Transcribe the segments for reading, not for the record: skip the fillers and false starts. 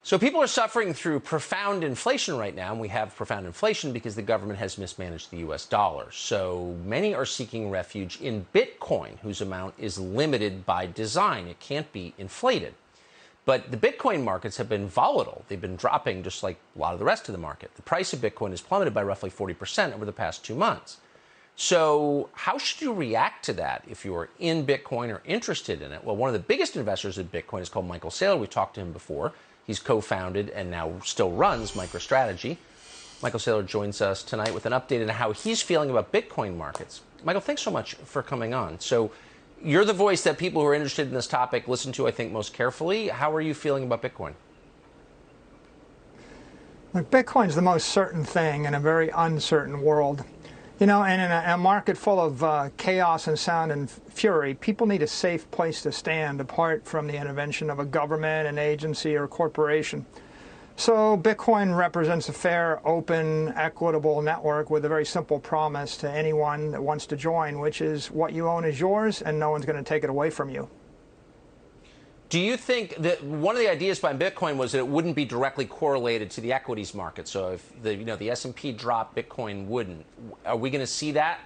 So people are suffering through profound inflation right now, and we have profound inflation because the government has mismanaged the U.S. dollar. So many are seeking refuge in Bitcoin, whose amount is limited by design. It can't be inflated. But the Bitcoin markets have been volatile. They've been dropping just like a lot of the rest of the market. The price of Bitcoin has plummeted by roughly 40% over the past 2 months. So how should you react to that if you're in Bitcoin or interested in it? Well, one of the biggest investors in Bitcoin is called Michael Saylor. We've talked to him before. He's co-founded and now still runs MicroStrategy. Michael Saylor joins us tonight with an update on how he's feeling about Bitcoin markets. Michael, thanks so much for coming on. So you're the voice that people who are interested in this topic listen to, I think, most carefully. How are you feeling about Bitcoin? Look, Bitcoin's the most certain thing in a very uncertain world. You know, and in a market full of chaos and sound and fury, people need a safe place to stand apart from the intervention of a government, an agency, or corporation. So Bitcoin represents a fair, open, equitable network with a very simple promise to anyone that wants to join, which is what you own is yours and no one's going to take it away from you. Do you think that one of the ideas behind Bitcoin was that it wouldn't be directly correlated to the equities market? So if the S&P dropped, Bitcoin wouldn't. Are we going to see that?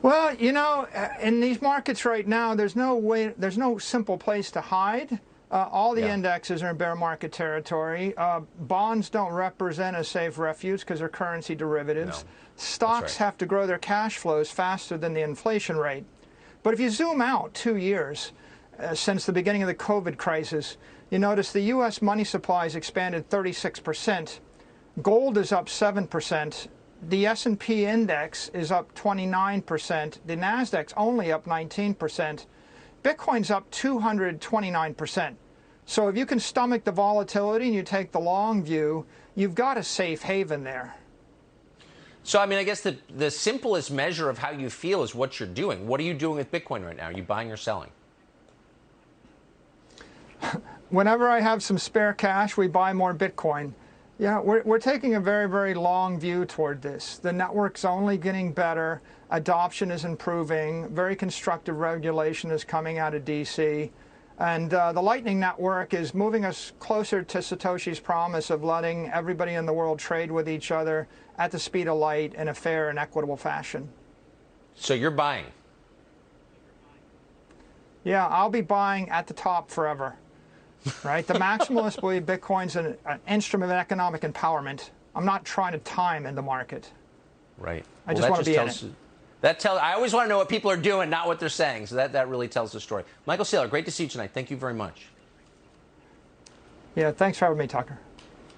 Well, you know, in these markets right now, there's no simple place to hide. All the indexes are in bear market territory. Bonds don't represent a safe refuge because they're currency derivatives. No. Stocks have to grow their cash flows faster than the inflation rate. But if you zoom out 2 years since the beginning of the COVID crisis, you notice the U.S. money supply has expanded 36%. Gold is up 7%. The S&P index is up 29%. The Nasdaq's only up 19%. Bitcoin's up 229%. So if you can stomach the volatility and you take the long view, you've got a safe haven there. So, I mean, I guess the simplest measure of how you feel is what you're doing. What are you doing with Bitcoin right now? Are you buying or selling? Whenever I have some spare cash, we buy more Bitcoin. Yeah, we're taking a very, very long view toward this. The network's only getting better. Adoption is improving. Very constructive regulation is coming out of D.C. And the Lightning Network is moving us closer to Satoshi's promise of letting everybody in the world trade with each other at the speed of light in a fair and equitable fashion. So you're buying? Yeah, I'll be buying at the top forever. Right? The maximalists believe Bitcoin's an instrument of economic empowerment. I'm not trying to time in the market. Right. I just want to be in it. I always want to know what people are doing, not what they're saying. So that really tells the story. Michael Saylor, great to see you tonight. Thank you very much. Yeah, thanks for having me, Tucker.